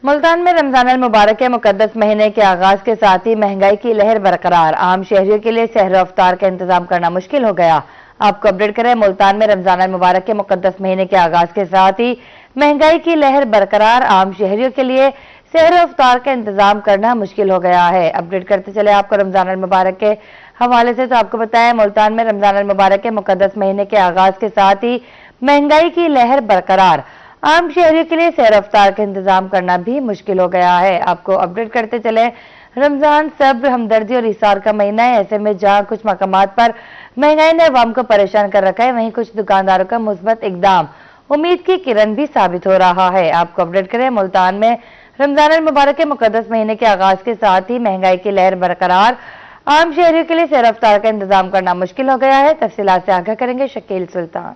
मुल्तान में रमजान अल मुबारक के मुकद्दस महीने के आगाज के साथ ही महंगाई की लहर बरकरार। आम शहरियों के लिए सहर अफ्तार का इंतजाम करना मुश्किल हो गया। आपको अपडेट करें, मुल्तान में रमजान अल मुबारक के मुकद्दस महीने के आगाज के साथ ही महंगाई की लहर बरकरार। आम शहरियों के लिए सहर अफ्तार का इंतजाम करना मुश्किल हो गया है। अपडेट करते चले आपको रमजान अल मुबारक के हवाले से। तो आपको बताया, मुल्तान में रमजान अल मुबारक के मुकद्दस महीने के आगाज के साथ ही महंगाई की लहर बरकरार। आम शहरियों के लिए सैर अफ्तार का इंतजाम करना भी मुश्किल हो गया है। आपको अपडेट करते चले, रमजान सब्र, हमदर्दी और इसार का महीना है। ऐसे में जहां कुछ मकामात पर महंगाई ने अवाम को परेशान कर रखा है, वहीं कुछ दुकानदारों का मुस्बत इकदाम उम्मीद की किरण भी साबित हो रहा है। आपको अपडेट करें, मुल्तान में रमजान अल मुबारक के मुकद्दस महीने के आगाज के साथ ही महंगाई की लहर बरकरार। आम शहरियों के लिए सैर अफ्तार का इंतजाम करना मुश्किल हो गया है। तफसीलात से आगाह करेंगे शकील सुल्तान।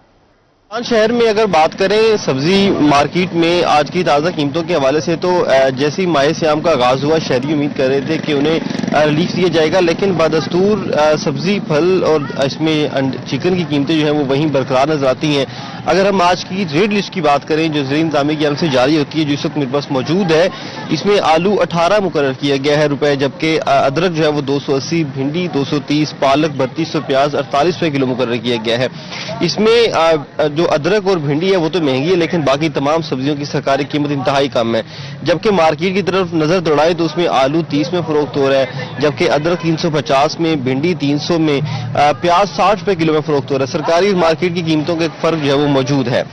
शहर में अगर बात करें सब्जी मार्केट में आज की ताज़ा कीमतों के हवाले से, तो जैसे ही माह सियाम का आगाज हुआ, शहरी उम्मीद कर रहे थे कि उन्हें रिलीफ दिया जाएगा, लेकिन बदस्तूर सब्जी, फल और इसमें चिकन की कीमतें जो है वो वहीं बरकरार नजर आती हैं। अगर हम आज की रेट लिस्ट की बात करें जो ज़ेर इंतज़ामी की जानब से जारी होती है, जो इस वक्त मेरे पास मौजूद है, इसमें आलू 18 मुकर्रर किया गया है रुपए, जबकि अदरक जो है वो 280, भिंडी 230, पालक 3200, प्याज 48 रुपए किलो मुकर्रर किया गया है। इसमें जो अदरक और भिंडी है वो तो महंगी है, लेकिन बाकी तमाम सब्जियों की सरकारी कीमत इंतहाई कम है। जबकि मार्केट की तरफ नजर दौड़ाए तो उसमें आलू 30 में फरोख्त हो रहा है, जबकि अदरक 350 में, भिंडी 300 में, प्याज 60 रुपए किलो में फरोख्त हो रहा है। सरकारी मार्केट की कीमतों का फर्क जो है वो मौजूद है।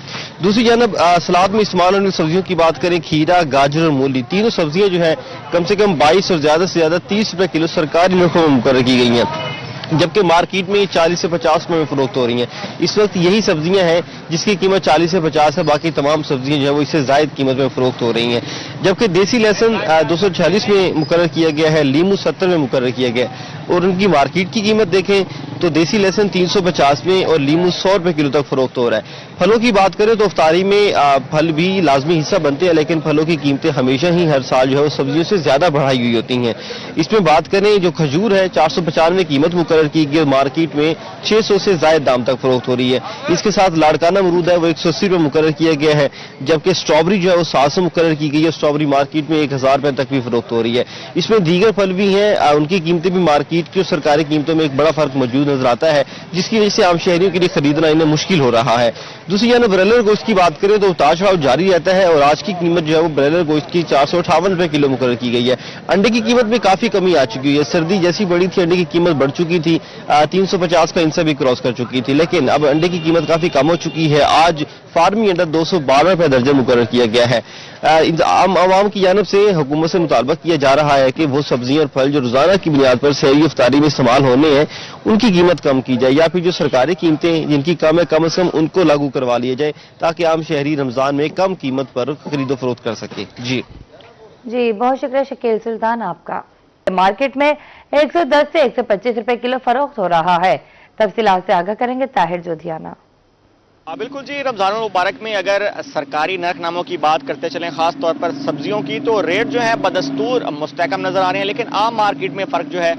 दूसरी जानब सलाद में इस्तेमाल होने वाली सब्जियों की बात करें, खीरा, गाजर और मूली, तीनों सब्जियां जो है कम से कम 22 और ज्यादा से ज्यादा 30 रुपए किलो सरकारी नरखों में मुकर्रर की गई हैं, जबकि मार्केट में 40 से 50 रुपए में फरोख्त हो रही हैं। इस वक्त यही सब्जियां हैं जिसकी कीमत 40 से 50 है, बाकी तमाम सब्जियां जो है वो इससे जायद कीमत में फरोख्त हो रही हैं। जबकि देसी लहसुन 240 में मुकर्रर किया गया है, लीमू 70 में मुकर्रर किया गया है, और उनकी मार्केट की कीमत देखें तो देसी लहसुन 350 में और लीमू 100 रुपए किलो तक फरोख्त हो रहा है। फलों की बात करें तो इफ्तारी में फल भी लाजमी हिस्सा बनते हैं, लेकिन फलों की कीमतें हमेशा ही हर साल जो है वो सब्जियों से ज्यादा बढ़ाई हुई होती हैं। इसमें बात करें जो खजूर है 495 कीमत मुकर्रर की गई, मार्केट में 600 से ज्यादा दाम तक फरोख्त हो रही है। इसके साथ लाड़काना अमरूद है वो 180 रुपए मुकर्रर किया गया है, जबकि स्ट्रॉबेरी जो है वो 700 मुकर्रर की गई है। स्ट्रॉबेरी मार्केट में 1000 रुपए तक भी फरोख्त हो रही है। इसमें दीगर फल भी हैं, उनकी कीमतें भी मार्केट की और सरकारी कीमतों में एक बड़ा फर्क मौजूद नजर आता है, जिसकी वजह से आम शहरियों के लिए खरीदना इन्हें मुश्किल हो रहा है। दूसरी जानब ब्रॉयलर गोश्त की बात करें तो उतार चढ़ाव जारी रहता है, और आज की कीमत जो है वो ब्रॉयलर गोश्त की 458 रुपए किलो मुकर्रर की गई है। अंडे की कीमत में काफी कमी आ चुकी है। सर्दी जैसी बढ़ी थी, अंडे की कीमत बढ़ चुकी थी, 350 का इंसा भी क्रॉस कर चुकी थी, लेकिन अब अंडे की कीमत काफी कम हो चुकी है। आज फार्मी अंडा 212 रुपए दर्जन मुकर्रर किया गया है। आम आवाम की जानब से हुकूमत से मुतालबा किया जा रहा है कि वो सब्जियां और फल जो रोजाना की बुनियाद पर सहरी इफ्तारी में इस्तेमाल होने हैं, उनकी कीमत कम की जाए, या फिर जो सरकारी कीमतें जिनकी कम है, कम से कम उनको लागू करवा लिया जाए, ताकि आम शहरी रमजान में कम कीमत पर खरीदो फरोख्त कर सके। जी, बहुत शुक्रिया शकील सुल्तान आपका। मार्केट में 110 से 125 रुपए किलो फरोख्त हो रहा है। तफसीलात से आगाह करेंगे ताहिर जोधियाना। बिल्कुल जी, रमजान मुबारक में अगर सरकारी नरखनामों की बात करते चलें, खास तौर पर सब्जियों की, तो रेट जो है बदस्तूर मुस्तहकम नजर आ रहे हैं, लेकिन आम मार्केट में फर्क जो है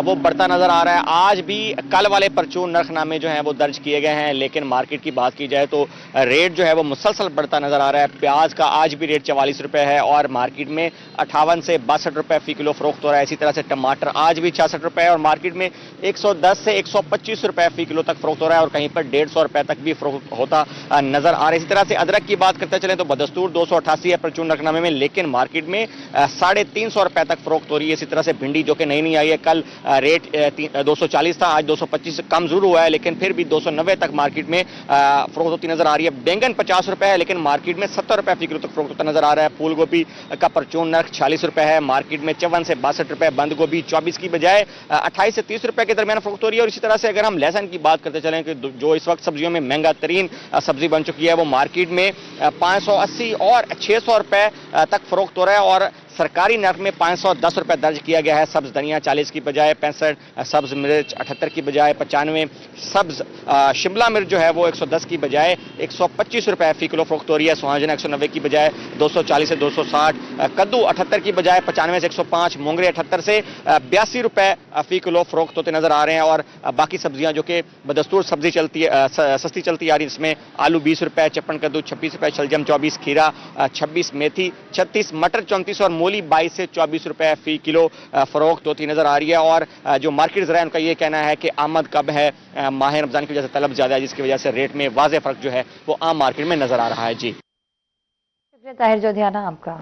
वो बढ़ता नजर आ रहा है। आज भी कल वाले परचून नरखनामे जो हैं वो दर्ज किए गए हैं, लेकिन मार्केट की बात की जाए तो रेट जो है वो मुसलसल बढ़ता नजर आ रहा है। प्याज का आज भी रेट 44 रुपए है और मार्केट में 58 से 62 रुपए फी किलो फरोख्त हो रहा है। इसी तरह से टमाटर आज भी 66 रुपए है और मार्केट में 110 से 125 रुपए फी किलो तक फरोख्त हो रहा है, और कहीं पर 150 रुपए तक भी फरोख्त होता नजर आ रहा है। इसी तरह से अदरक की बात करते चलें तो बदस्तूर 288 है परचून नरखनामे में, लेकिन मार्केट में 350 रुपए तक फरोख्त हो रही है। इसी तरह से भिंडी जो कि नई आई है, कल रेट 240 था, आज 225 से कम जरूर हुआ है, लेकिन फिर भी 290 तक मार्केट में फरोख्त होती नजर आ रही है। बैंगन 50 रुपए है, लेकिन मार्केट में 70 रुपए फी किलो तक फरोख्त होता नजर आ रहा है। फूल गोभी का परचून नर्ख 46 रुपए है, मार्केट में 54 से 62 रुपए। बंद गोभी 24 की बजाय 28 से 30 रुपए के दरमियान फरोख्त हो रही है। और इसी तरह से अगर हम लहसुन की बात करते चलें कि जो इस वक्त सब्जियों में महंगा तरीन सब्जी बन चुकी है, वो मार्केट में 580 और 600 रुपए तक फरोख्त हो रहा है, और सरकारी नर्क में 510 रुपए दर्ज किया गया है। सब्ज धनिया 40 की बजाय 65, सब्ज मिर्च 78 की बजाय 95, सब्ज शिमला मिर्च जो है वो 110 की बजाय 125 रुपए फी किलो फरोख्त हो रही है। सुहाजना 190 की बजाय 240 से 260, कद्दू 78 की बजाय 95 से 105, मोंगरे 78 से 82 रुपए फी किलो फरोख्त होते नजर आ रहे हैं। और बाकी सब्जियां जो कि बदस्तूर सब्जी चलती है, सस्ती चलती आ रही है, इसमें आलू 20 रुपए, चप्पन कद्दू 26 रुपए, शलजम 24, खीरा 26, मेथी 36, मटर 34 और मूली 22 से 24 रुपए फी किलो फरोख्त होती नजर आ रही है। और जो मार्केट जरा उनका ये कहना है कि आमद कब है, माह रमजान की वजह से तलब ज्यादा है, जिसकी वजह से रेट में वाज़ेह फर्क जो है वो आम मार्केट में नजर आ रहा है। जी ताहिर जोधियाना आपका।